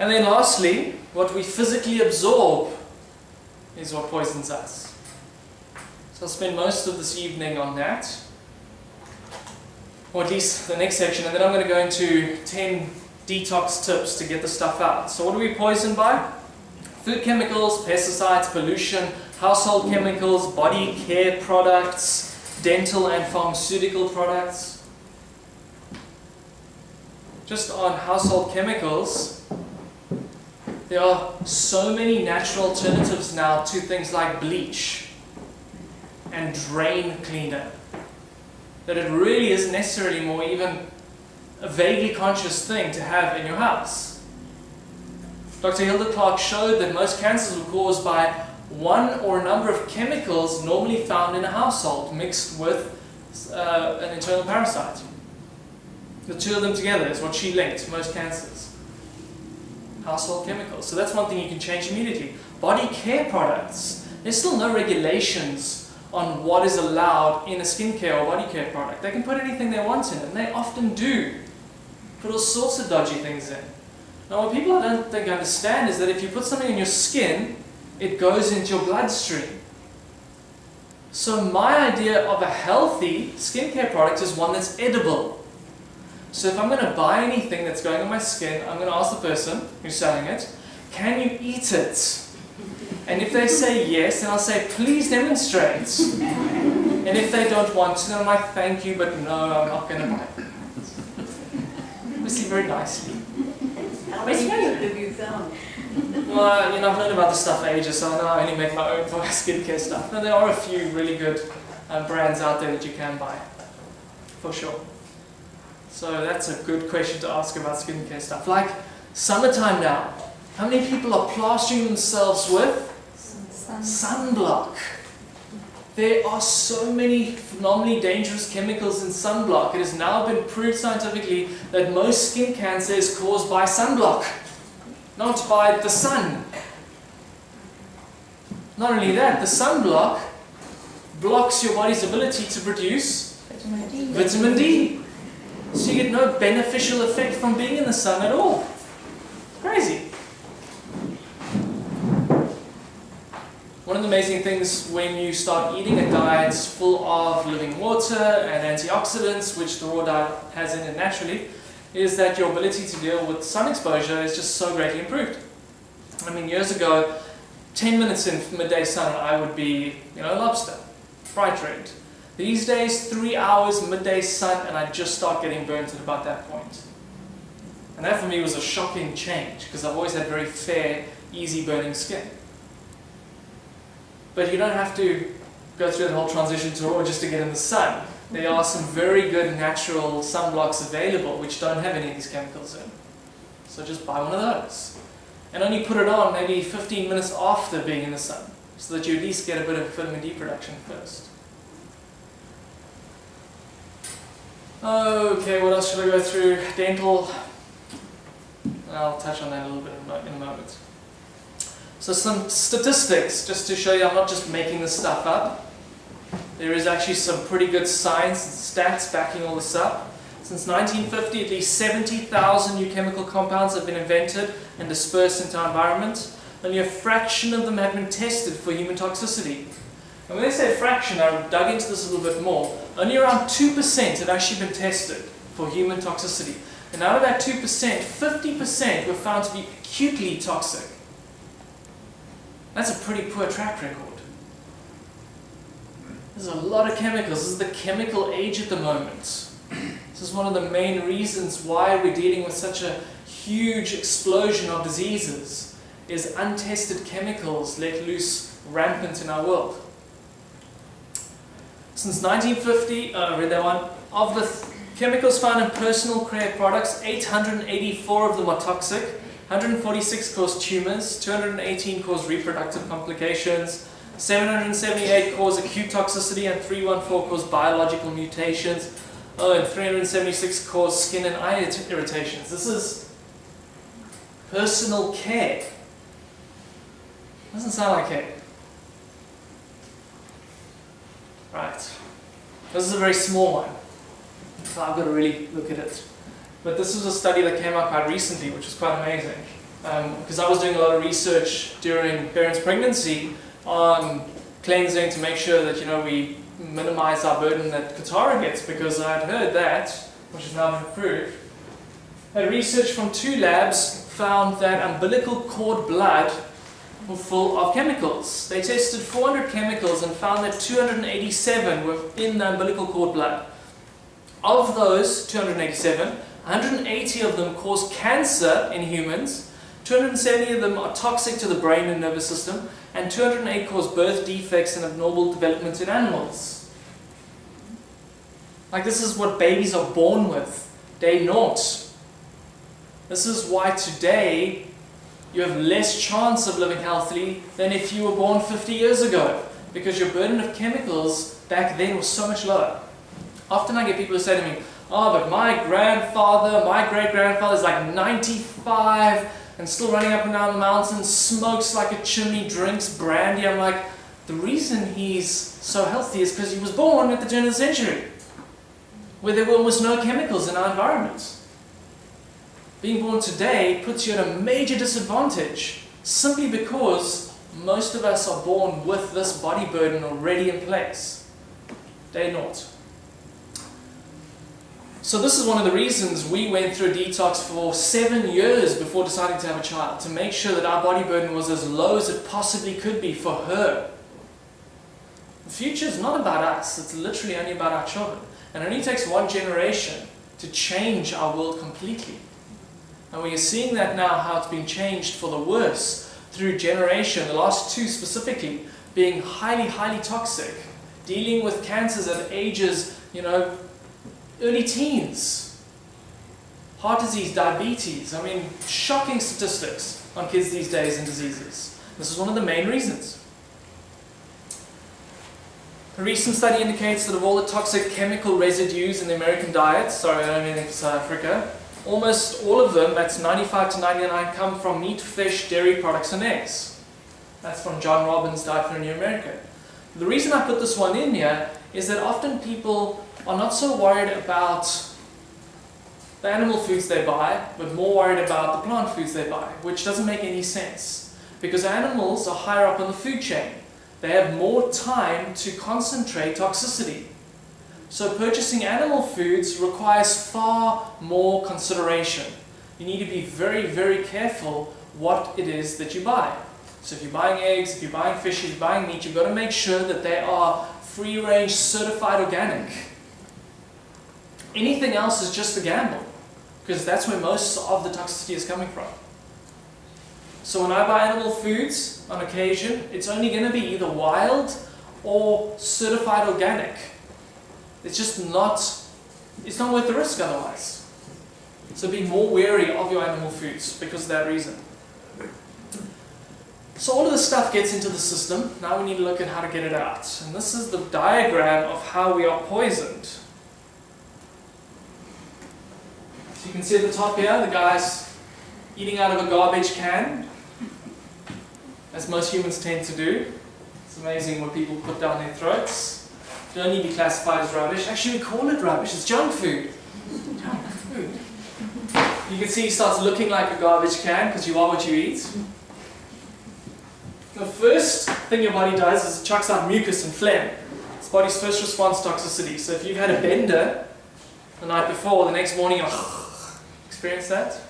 And then lastly, what we physically absorb is what poisons us. So I'll spend most of this evening on that, or at least the next section, and then I'm going to go into 10 detox tips to get the stuff out. So what are we poisoned by? Food chemicals, pesticides, pollution, household chemicals, body care products, dental and pharmaceutical products. Just on household chemicals, there are so many natural alternatives now to things like bleach and drain cleaner that it really isn't necessarily more even a vaguely conscious thing to have in your house. Dr. Hilda Clark showed that most cancers were caused by one or a number of chemicals normally found in a household mixed with an internal parasite. The two of them together is what she linked to most cancers. Household chemicals. So that's one thing you can change immediately. Body care products. There's still no regulations on what is allowed in a skincare or body care product. They can put anything they want in it, and they often do. Put all sorts of dodgy things in. Now what people I don't think understand is that if you put something in your skin, it goes into your bloodstream. So my idea of a healthy skincare product is one that's edible. So if I'm going to buy anything that's going on my skin, I'm going to ask the person who's selling it, can you eat it? And if they say yes, then I'll say, please demonstrate. And if they don't want to, then I'm like, thank you, but no, I'm not going to buy it. Obviously very nicely. How many people have you found? Well, I've learned about this stuff for ages, so I know I only make my own skincare stuff. No, there are a few really good brands out there that you can buy, for sure. So that's a good question to ask about skincare stuff. Like summertime now, how many people are plastering themselves with sunblock? There are so many phenomenally dangerous chemicals in sunblock. It has now been proved scientifically that most skin cancer is caused by sunblock, not by the sun. Not only that, the sunblock blocks your body's ability to produce vitamin D. So you get no beneficial effect from being in the sun at all. Crazy. One of the amazing things when you start eating a diet full of living water and antioxidants, which the raw diet has in it naturally, is that your ability to deal with sun exposure is just so greatly improved. I mean, years ago, 10 minutes in midday sun, I would be, a lobster, bright red. These days, 3 hours midday sun, and I just start getting burnt at about that point. And that for me was a shocking change, because I've always had very fair, easy burning skin. But you don't have to go through that whole transition to raw just to get in the sun. There are some very good natural sunblocks available which don't have any of these chemicals in. So just buy one of those. And only put it on maybe 15 minutes after being in the sun, so that you at least get a bit of vitamin D production first. Okay, what else should I go through? Dental. I'll touch on that a little bit in a moment. So some statistics, just to show you I'm not just making this stuff up. There is actually some pretty good science and stats backing all this up. Since 1950, at least 70,000 new chemical compounds have been invented and dispersed into our environment. Only a fraction of them have been tested for human toxicity. And when they say fraction, I dug into this a little bit more. Only around 2% have actually been tested for human toxicity. And out of that 2%, 50% were found to be acutely toxic. That's a pretty poor track record. There's a lot of chemicals. This is the chemical age at the moment. This is one of the main reasons why we're dealing with such a huge explosion of diseases, is untested chemicals let loose rampant in our world. Since 1950, I read that one, of the chemicals found in personal care products, 884 of them are toxic, 146 cause tumors, 218 cause reproductive complications, 778 cause acute toxicity, and 314 cause biological mutations, and 376 cause skin and eye irritations. This is personal care. Doesn't sound like it. Right. This is a very small one, so I've got to really look at it. But this was a study that came out quite recently, which was quite amazing. because I was doing a lot of research during parents' pregnancy on cleansing to make sure that we minimize our burden that Katara gets, because I had heard that, which has now been proved. Research from 2 labs found that umbilical cord blood were full of chemicals. They tested 400 chemicals and found that 287 were in the umbilical cord blood. Of those 287, 180 of them cause cancer in humans, 270 of them are toxic to the brain and nervous system, and 208 cause birth defects and abnormal development in animals. Like, this is what babies are born with, day 0. This is why today you have less chance of living healthily than if you were born 50 years ago, because your burden of chemicals back then was so much lower. Often I get people who say to me, oh, but my grandfather, my great-grandfather is like 95 and still running up and down the mountain, smokes like a chimney, drinks brandy. I'm like, the reason he's so healthy is because he was born at the turn of the century, where there were almost no chemicals in our environment. Being born today puts you at a major disadvantage, simply because most of us are born with this body burden already in place. Day 0. So this is one of the reasons we went through a detox for 7 years before deciding to have a child, to make sure that our body burden was as low as it possibly could be for her. The future is not about us, it's literally only about our children. And it only takes 1 generation to change our world completely. And we are seeing that now, how it's been changed for the worse through generation, the last 2 specifically, being highly, highly toxic, dealing with cancers at ages, early teens, heart disease, diabetes. I mean, shocking statistics on kids these days and diseases. This is one of the main reasons. A recent study indicates that of all the toxic chemical residues in the American diet, sorry, I don't mean in South Africa, almost all of them, that's 95 to 99, come from meat, fish, dairy products and eggs. That's from John Robbins' Diet for a New America. The reason I put this one in here is that often people are not so worried about the animal foods they buy, but more worried about the plant foods they buy, which doesn't make any sense, because animals are higher up in the food chain. They have more time to concentrate toxicity. So purchasing animal foods requires far more consideration. You need to be very, very careful what it is that you buy. So if you're buying eggs, if you're buying fish, if you're buying meat, you've got to make sure that they are free-range, certified organic. Anything else is just a gamble, because that's where most of the toxicity is coming from. So when I buy animal foods, on occasion, it's only going to be either wild or certified organic. It's just not, it's not worth the risk otherwise. So be more wary of your animal foods because of that reason. So all of this stuff gets into the system. Now we need to look at how to get it out. And this is the diagram of how we are poisoned. So you can see at the top here, the guy's eating out of a garbage can, as most humans tend to do. It's amazing what people put down their throats. It don't need to be classified as rubbish. Actually, we call it rubbish. It's junk food. Junk food. You can see he starts looking like a garbage can because you are what you eat. The first thing your body does is it chucks out mucus and phlegm. It's the body's first response to toxicity. So if you've had a bender the night before, the next morning you'll experience that.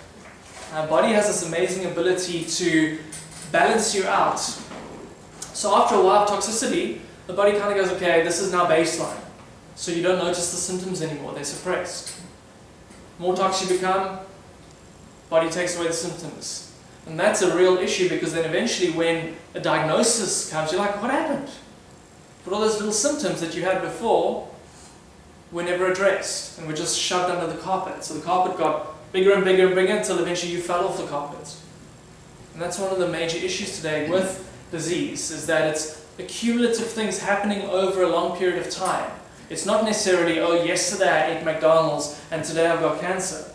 Our body has this amazing ability to balance you out. So after a while of toxicity, the body kind of goes, okay, this is now baseline. So you don't notice the symptoms anymore, they're suppressed. More toxic you become, body takes away the symptoms. And that's a real issue because then eventually when a diagnosis comes, you're like, what happened? But all those little symptoms that you had before were never addressed and were just shoved under the carpet. So the carpet got bigger and bigger and bigger until eventually you fell off the carpet. And that's one of the major issues today with disease, is that it's accumulative things happening over a long period of time. It's not necessarily, oh, yesterday I ate McDonald's and today I've got cancer.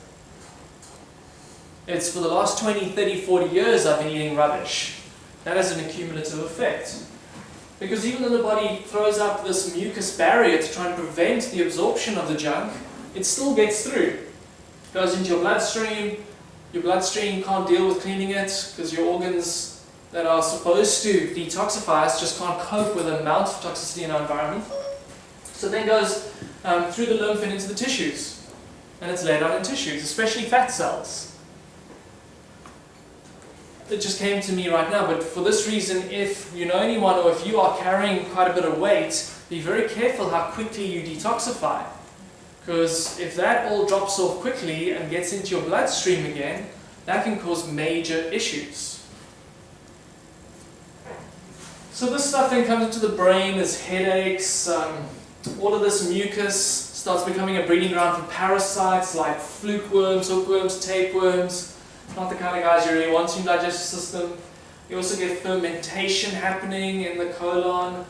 It's for the last 20, 30, 40 years I've been eating rubbish. That has an accumulative effect. Because even though the body throws up this mucus barrier to try and prevent the absorption of the junk, it still gets through. It goes into your bloodstream, Your bloodstream can't deal with cleaning it because your organs that are supposed to detoxify us just can't cope with the amount of toxicity in our environment. So it then goes through the lymph and into the tissues. And it's laid out in tissues, especially fat cells. It just came to me right now, but for this reason, if you know anyone or if you are carrying quite a bit of weight, be very careful how quickly you detoxify. Because if that all drops off quickly and gets into your bloodstream again, that can cause major issues. So this stuff then comes into the brain, there's headaches, all of this mucus starts becoming a breeding ground for parasites like fluke worms, hookworms, tapeworms. Not the kind of guys you really want in your digestive system. You also get fermentation happening in the colon,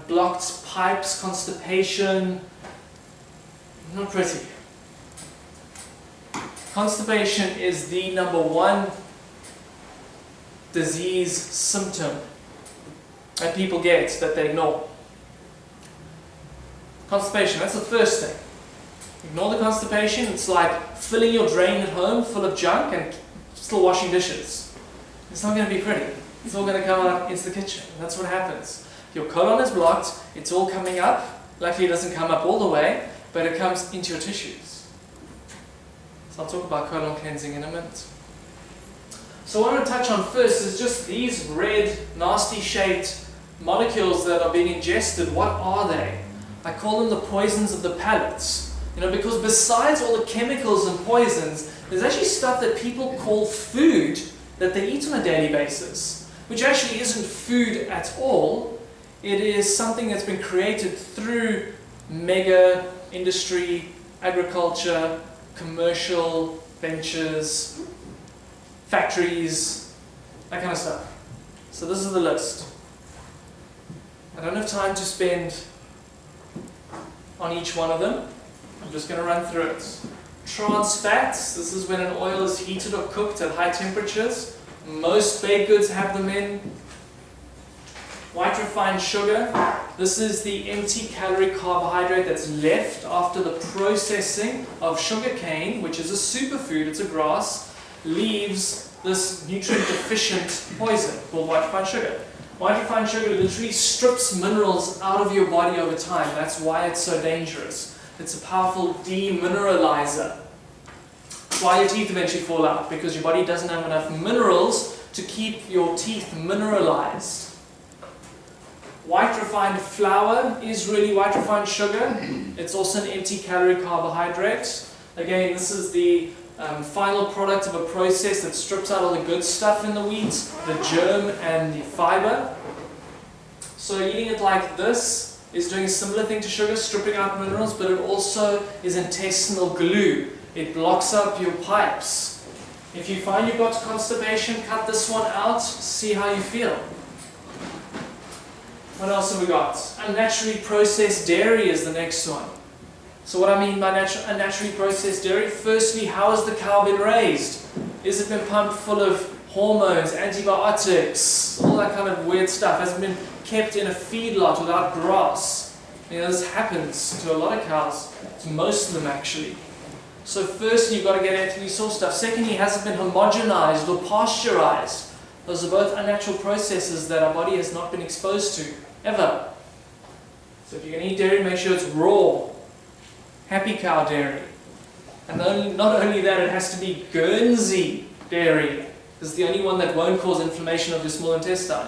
blocked pipes, constipation. Not pretty. Constipation is the #1 disease symptom that people get that they ignore. Constipation, that's the first thing. Ignore the constipation, it's like filling your drain at home full of junk and still washing dishes. It's not going to be pretty. It's all going to come out into the kitchen. That's what happens. Your colon is blocked, it's all coming up. Luckily it doesn't come up all the way, but it comes into your tissues. So I'll talk about colon cleansing in a minute. So what I want to touch on first is just these red, nasty shaped molecules that are being ingested. What are they? I call them the poisons of the palate. You know, because besides all the chemicals and poisons, there's actually stuff that people call food that they eat on a daily basis, which actually isn't food at all. It is something that's been created through mega industry, agriculture, commercial ventures, factories, that kind of stuff. So this is the list. I don't have time to spend on each one of them. I'm just going to run through it. Trans fats, this is when an oil is heated or cooked at high temperatures. Most baked goods have them in. White refined sugar, this is the empty calorie carbohydrate that's left after the processing of sugar cane, which is a superfood, it's a grass, leaves this nutrient deficient poison called white refined sugar. White refined sugar literally strips minerals out of your body over time. That's why it's so dangerous. It's a powerful demineralizer. That's why your teeth eventually fall out, because your body doesn't have enough minerals to keep your teeth mineralized. White refined flour is really white refined sugar. It's also an empty calorie carbohydrate. Again, this is the final product of a process that strips out all the good stuff in the wheat, the germ and the fiber. So eating it like this is doing a similar thing to sugar, stripping out minerals, but it also is intestinal glue. It blocks up your pipes. If you find you've got constipation, cut this one out, see how you feel. What else have we got? Unnaturally processed dairy is the next one. So what I mean by unnaturally processed dairy, firstly, how has the cow been raised? Is it been pumped full of hormones, antibiotics, all that kind of weird stuff? Has it been kept in a feedlot without grass? You know, this happens to a lot of cows, to most of them actually. So firstly, you've got to get ethically sourced stuff. Secondly, has it been homogenized or pasteurized? Those are both unnatural processes that our body has not been exposed to, ever. So if you're going to eat dairy, make sure it's raw. Happy cow dairy. And not only that, it has to be Guernsey dairy. It's the only one that won't cause inflammation of your small intestine.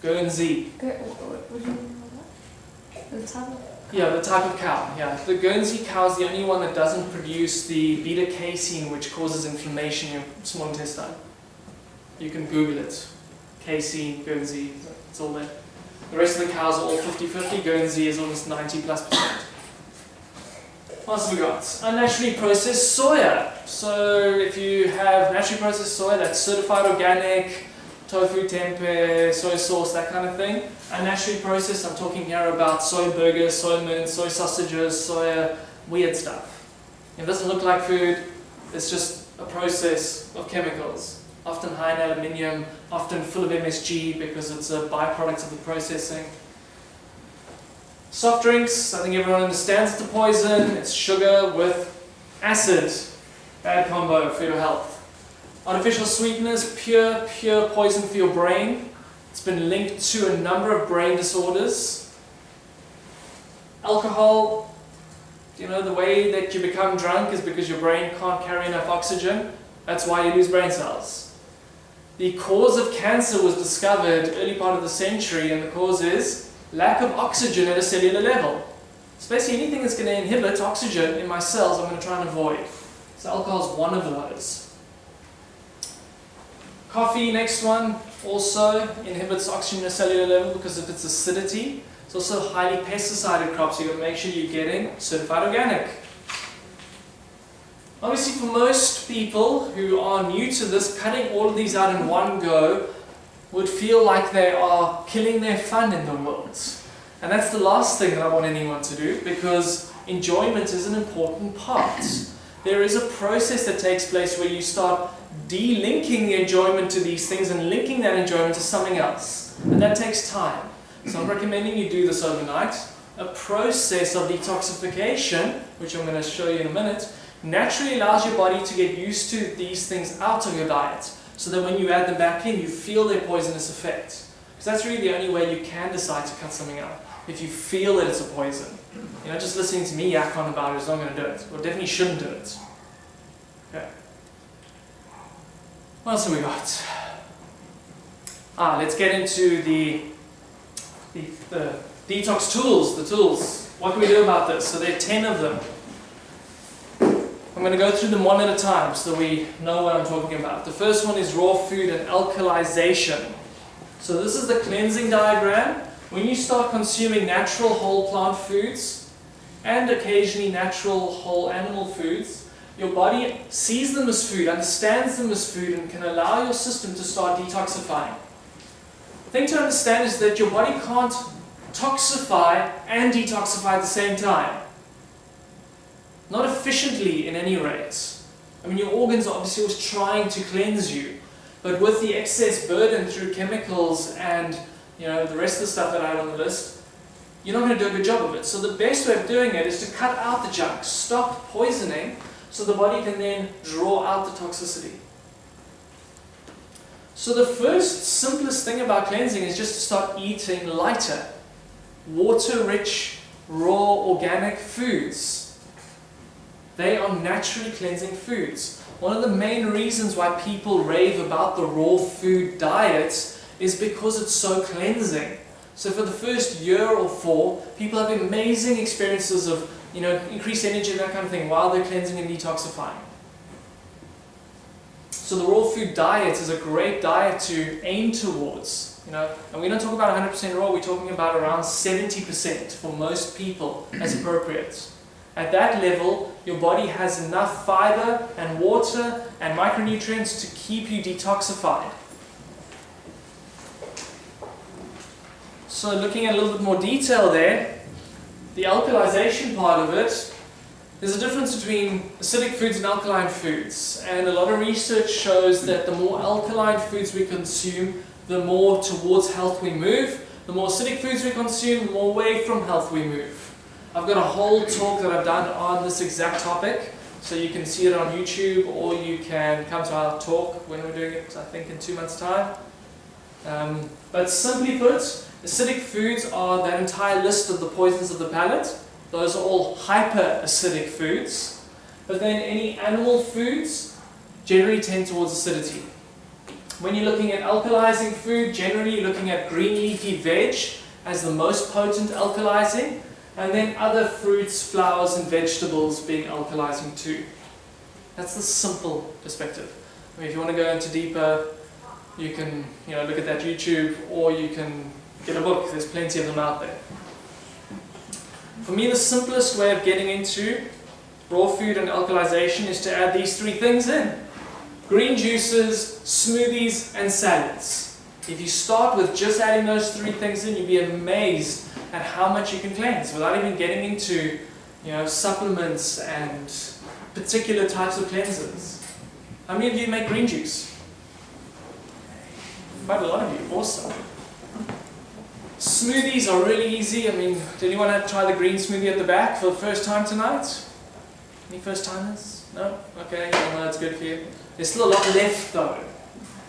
Guernsey. What do you mean by that? The type of... Yeah, the type of cow. Yeah, the Guernsey cow is the only one that doesn't produce the beta casein, which causes inflammation in your small intestine. You can Google it. Casein, Guernsey, it's all there. The rest of the cows are all 50-50. Guernsey is almost 90+%. What else have we got? Unnaturally processed soya. So if you have naturally processed soya that's certified organic, tofu, tempeh, soy sauce, that kind of thing. Unnaturally processed, I'm talking here about soy burgers, soy mince, soy sausages, soya, weird stuff. It doesn't look like food, it's just a process of chemicals. Often high in aluminium, often full of MSG because it's a byproduct of the processing. Soft drinks, I think everyone understands it's a poison. It's sugar with acid. Bad combo for your health. Artificial sweeteners, pure poison for your brain. It's been linked to a number of brain disorders. Alcohol, the way that you become drunk is because your brain can't carry enough oxygen. That's why you lose brain cells. The cause of cancer was discovered early part of the century, and the cause is lack of oxygen at a cellular level. So basically anything that's going to inhibit oxygen in my cells, I'm going to try and avoid. So alcohol is one of those. Coffee, next one, also inhibits oxygen at a cellular level because of its acidity. It's also a highly pesticided crop, so you've got to make sure you're getting certified organic. Obviously for most people who are new to this, cutting all of these out in one go would feel like they are killing their fun in the world. And that's the last thing that I want anyone to do, because enjoyment is an important part. There is a process that takes place where you start de-linking the enjoyment to these things and linking that enjoyment to something else. And that takes time. So I'm recommending you do this overnight. A process of detoxification, which I'm going to show you in a minute, naturally allows your body to get used to these things out of your diet, so that when you add them back in, you feel their poisonous effect. Because that's really the only way you can decide to cut something out, if you feel that it's a poison. Just listening to me yak on about it is not going to do it, or definitely shouldn't do it. Okay. What else have we got? Let's get into the detox tools, the tools. What can we do about this? So there are 10 of them. I'm going to go through them one at a time so we know what I'm talking about. The first one is raw food and alkalization. So this is the cleansing diagram. When you start consuming natural whole plant foods and occasionally natural whole animal foods, your body sees them as food, understands them as food, and can allow your system to start detoxifying. The thing to understand is that your body can't toxify and detoxify at the same time. Not efficiently in any rate. Your organs are obviously always trying to cleanse you, but with the excess burden through chemicals and the rest of the stuff that I had on the list, you're not going to do a good job of it. So the best way of doing it is to cut out the junk, stop poisoning, so the body can then draw out the toxicity. So the first simplest thing about cleansing is just to start eating lighter, water-rich, raw, organic foods. They are naturally cleansing foods. One of the main reasons why people rave about the raw food diet is because it's so cleansing. So for the first year or 4, people have amazing experiences of increased energy and that kind of thing while they're cleansing and detoxifying. So the raw food diet is a great diet to aim towards. And we don't talk about 100% raw, we're talking about around 70% for most people as appropriate. At that level, your body has enough fiber and water and micronutrients to keep you detoxified. So looking at a little bit more detail there, the alkalization part of it, there's a difference between acidic foods and alkaline foods. And a lot of research shows that the more alkaline foods we consume, the more towards health we move. The more acidic foods we consume, the more away from health we move. I've got a whole talk that I've done on this exact topic, so you can see it on YouTube, or you can come to our talk when we're doing it, I think in 2 months' time. But simply put, acidic foods are that entire list of the poisons of the palate. Those are all hyper-acidic foods. But then any animal foods generally tend towards acidity. When you're looking at alkalizing food, generally you're looking at green leafy veg as the most potent alkalizing, and then other fruits, flowers and vegetables being alkalizing too. That's the simple perspective. If you want to go into deeper, you can look at that YouTube, or you can get a book. There's plenty of them out there. For me, the simplest way of getting into raw food and alkalization is to add these 3 things in. Green juices, smoothies and salads. If you start with just adding those 3 things in, you'll be amazed at how much you can cleanse without even getting into supplements and particular types of cleansers. How many of you make green juice? Quite a lot of you. Awesome. Smoothies are really easy. Did anyone try the green smoothie at the back for the first time tonight? Any first timers? No? Okay, well, no, it's good for you. There's still a lot left though.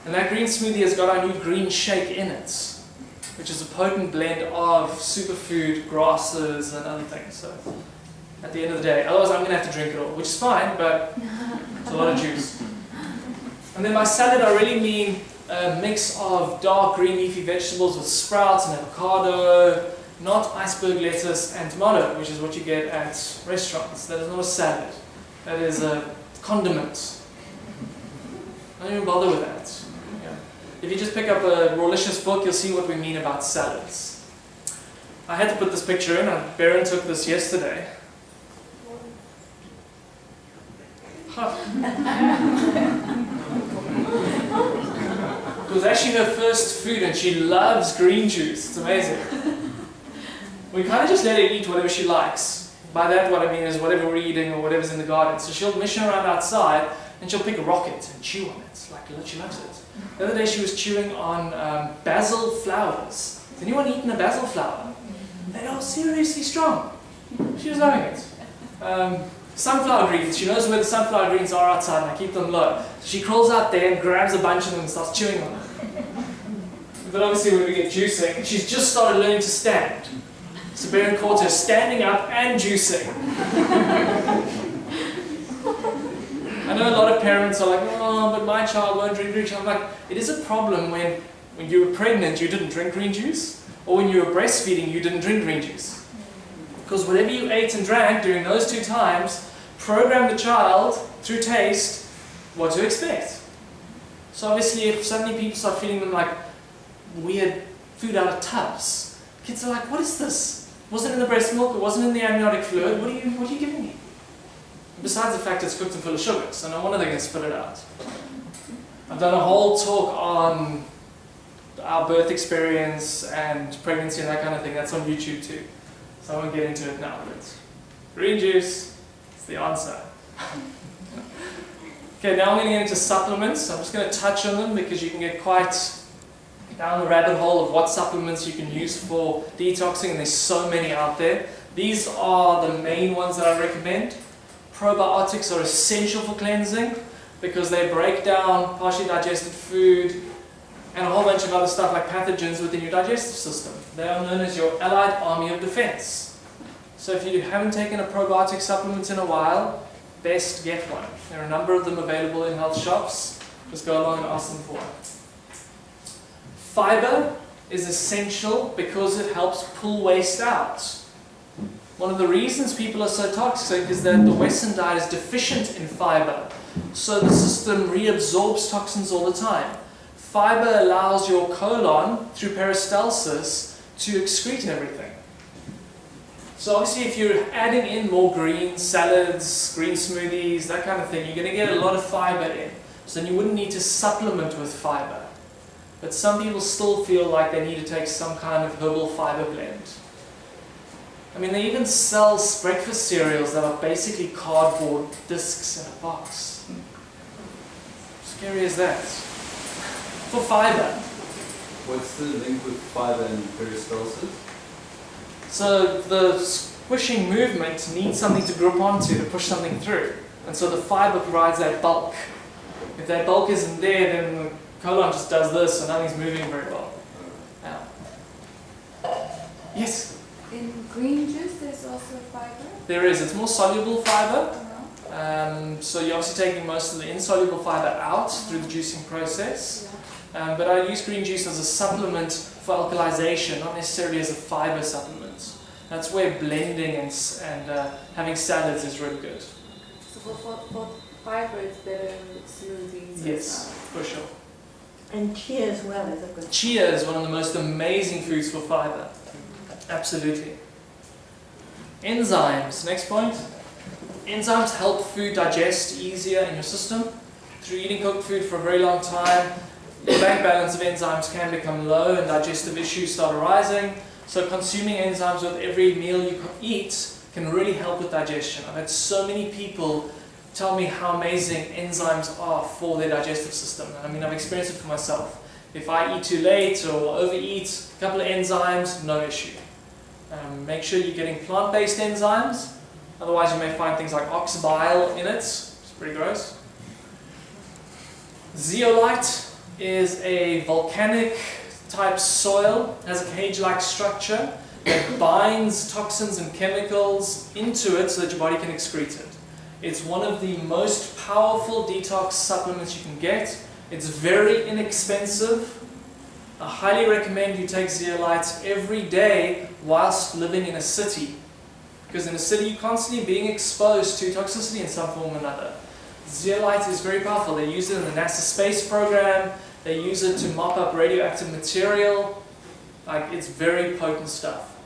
And that green smoothie has got our new green shake in it, which is a potent blend of superfood, grasses, and other things. So, at the end of the day, otherwise I'm going to have to drink it all, which is fine, but it's a lot of juice. And then by salad, I really mean a mix of dark green leafy vegetables with sprouts and avocado, not iceberg lettuce and tomato, which is what you get at restaurants. That is not a salad. That is a condiment. Don't even bother with that. Yeah. If you just pick up a Rawlicious book, you'll see what we mean about salads. I had to put this picture in. Baron took this yesterday. Huh. It was actually her first food and she loves green juice. It's amazing. We kind of just let her eat whatever she likes. By that what I mean is whatever we're eating or whatever's in the garden. So she'll mission around outside and she'll pick a rocket and chew on it. Like she loves it. The other day she was chewing on basil flowers. Has anyone eaten a basil flower? They are seriously strong. She was loving it. Sunflower greens. She knows where the sunflower greens are outside and I keep them low. She crawls out there and grabs a bunch of them and starts chewing on them. But obviously when we get juicing, she's just started learning to stand. So Baron caught her standing up and juicing. I know a lot of parents are like, oh, but my child won't drink green juice. I'm like, it is a problem when you were pregnant you didn't drink green juice, or when you were breastfeeding you didn't drink green juice. Because whatever you ate and drank during those 2 times programmed the child through taste what to expect. So obviously if suddenly people start feeding them like weird food out of tubs, kids are like, what is this? Wasn't in the breast milk, it wasn't in the amniotic fluid, what are you giving me? Besides the fact it's cooked and full of sugar, so no wonder they can spit it out. I've done a whole talk on our birth experience and pregnancy and that kind of thing. That's on YouTube too. So I won't get into it now, but green juice is the answer. Okay, now I'm going to get into supplements. I'm just going to touch on them because you can get quite down the rabbit hole of what supplements you can use for detoxing, and there's so many out there. These are the main ones that I recommend. Probiotics are essential for cleansing because they break down partially digested food and a whole bunch of other stuff like pathogens within your digestive system. They are known as your allied army of defense. So if you haven't taken a probiotic supplement in a while, best get one. There are a number of them available in health shops. Just go along and ask them for one. Fiber is essential because it helps pull waste out. One of the reasons people are so toxic is that the Western diet is deficient in fiber. So the system reabsorbs toxins all the time. Fiber allows your colon, through peristalsis, to excrete everything. So obviously if you're adding in more green salads, green smoothies, that kind of thing, you're going to get a lot of fiber in. So then you wouldn't need to supplement with fiber. But some people still feel like they need to take some kind of herbal fiber blend. I mean, they even sell breakfast cereals that are basically cardboard discs in a box. Scary as that. For fiber. What's the link with fiber and peristalsis? So the squishing movement needs something to grip onto to push something through. And so the fiber provides that bulk. If that bulk isn't there, then the colon just does this and nothing's moving very well. Yeah. Yes? In green juice, there's also fiber. There is. It's more soluble fiber. So you're obviously taking most of the insoluble fiber out through the juicing process. But I use green juice as a supplement for alkalization, not necessarily as a fiber supplement. That's where blending and having salads is really good. So for fiber, it's better with smoothies. Yes, for sure. And chia as well is a good. Chia is one of the most amazing foods for fiber. Absolutely. Enzymes, next point. Enzymes help food digest easier in your system. Through eating cooked food for a very long time, the bank balance of enzymes can become low and digestive issues start arising. So consuming enzymes with every meal you eat can really help with digestion. I've had so many people tell me how amazing enzymes are for their digestive system. And I mean, I've experienced it for myself. If I eat too late or overeat, a couple of enzymes, no issue. Make sure you're getting plant-based enzymes. Otherwise you may find things like ox bile in it. It's pretty gross. Zeolite is a volcanic type soil, has a cage-like structure that binds toxins and chemicals into it so that your body can excrete it. It's one of the most powerful detox supplements you can get. It's very inexpensive. I highly recommend you take zeolite every day whilst living in a city. Because in a city you're constantly being exposed to toxicity in some form or another. Zeolite is very powerful. They use it in the NASA space program. They use it to mop up radioactive material. Like, it's very potent stuff.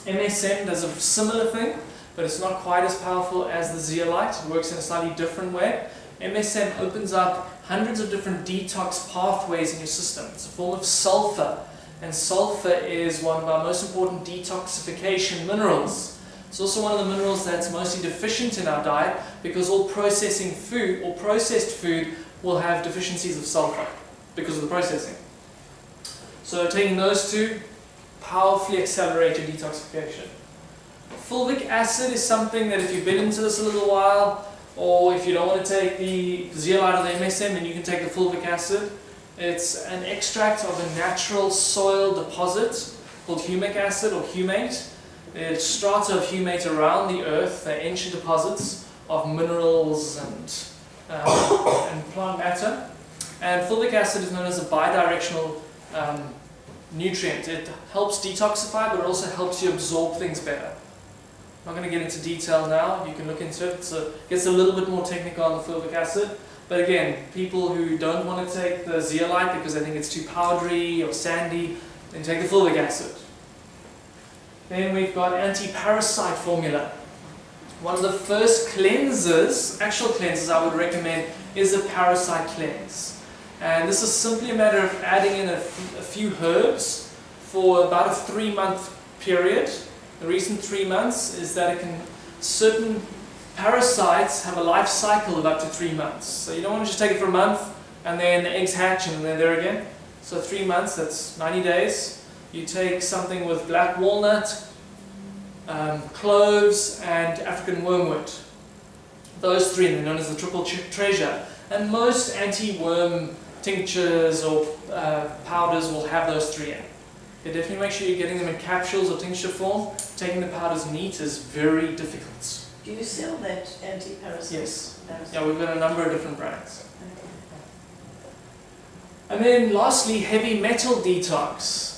MSM does a similar thing, but it's not quite as powerful as the zeolite. It works in a slightly different way. MSM opens up hundreds of different detox pathways in your system. It's a form of sulfur, and sulfur is one of our most important detoxification minerals. It's also one of the minerals that's mostly deficient in our diet because all processing food or processed food will have deficiencies of sulfur because of the processing. So taking those two powerfully accelerate your detoxification. Fulvic acid is something that if you've been into this a little while, or if you don't want to take the zeolite or the MSM, then you can take the fulvic acid. It's an extract of a natural soil deposit called humic acid or humate. There's strata of humate around the earth. They're ancient deposits of minerals and plant matter. And fulvic acid is known as a bidirectional nutrient. It helps detoxify, but it also helps you absorb things better. I'm not going to get into detail now. You can look into it. So it gets a little bit more technical on the fulvic acid. But again, people who don't want to take the zeolite because they think it's too powdery or sandy, then take the fulvic acid. Then we've got anti-parasite formula. One of the first cleansers, actual cleansers I would recommend, is a parasite cleanse. And this is simply a matter of adding in a few herbs for about a 3-month period. The reason 3 months is that certain parasites have a life cycle of up to 3 months. So you don't want to just take it for a month and then the eggs hatch and they're there again. So 3 months, that's 90 days. You take something with black walnut, cloves, and African wormwood. Those three, they're known as the triple treasure. And most anti-worm tinctures or powders will have those three in. You definitely make sure you're getting them in capsules or tincture form. Taking the powders neat is very difficult. Do you sell that anti-parasite? Yes. Yeah, we've got a number of different brands. And then lastly, heavy metal detox.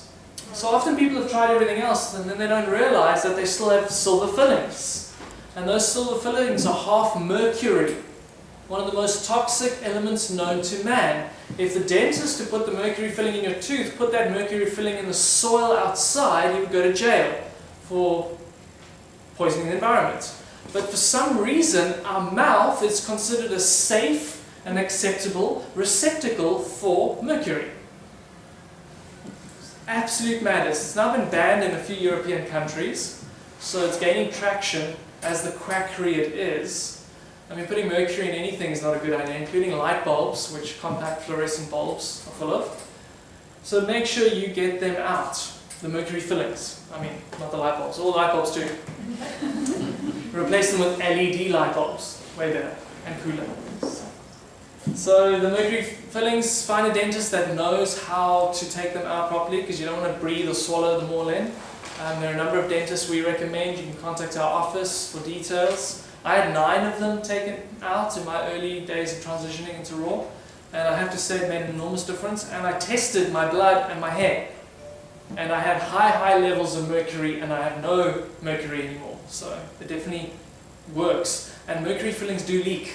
So often people have tried everything else and then they don't realize that they still have silver fillings. And those silver fillings are half mercury, one of the most toxic elements known to man. If the dentist who put the mercury filling in your tooth put that mercury filling in the soil outside, he would go to jail for poisoning the environment. But for some reason, our mouth is considered a safe and acceptable receptacle for mercury. Absolute madness. It's now been banned in a few European countries, so it's gaining traction as the quackery it is. I mean, putting mercury in anything is not a good idea, including light bulbs, which compact fluorescent bulbs are full of. So make sure you get them out, the mercury fillings. I mean, not the light bulbs, all light bulbs too. Replace them with LED light bulbs, way better and cooler. So the mercury fillings, find a dentist that knows how to take them out properly because you don't want to breathe or swallow them all in. There are a number of dentists we recommend. You can contact our office for details. I had 9 of them taken out in my early days of transitioning into raw, and I have to say it made an enormous difference. And I tested my blood and my hair, and I had high levels of mercury, and I have no mercury anymore. So it definitely works. And mercury fillings do leak,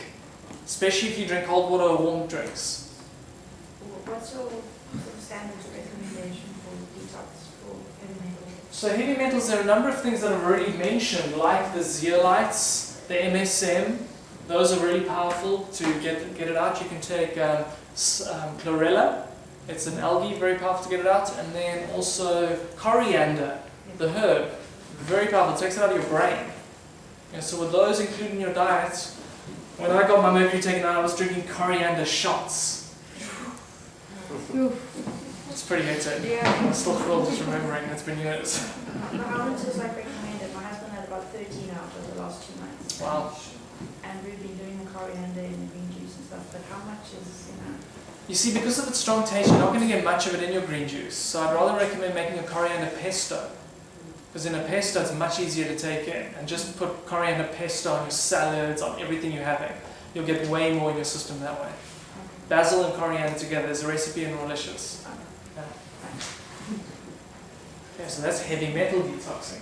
especially if you drink cold water or warm drinks. What's your standard recommendation for detox for heavy metals? So heavy metals, there are a number of things that I've already mentioned, like the zeolites, the MSM. Those are really powerful to get it out. You can take chlorella. It's an algae, very powerful to get it out. And then also coriander, the herb, very powerful. It takes it out of your brain. And so with those included in your diet, when I got my mercury taken out, I was drinking coriander shots. It's pretty hectic. Yeah. I'm still thrilled just remembering. It's been years. How much is like recommended? My husband had about 13 out over the last 2 months. Wow. And we've been doing the coriander but how much is enough? You see, because of its strong taste, you're not going to get much of it in your green juice. So I'd rather recommend making a coriander pesto. Because in a pesto, it's much easier to take in. And just put coriander pesto on your salads, on everything you're having. You'll get way more in your system that way. Basil and coriander together is a recipe in Rawlicious. Yeah. Okay, so that's heavy metal detoxing.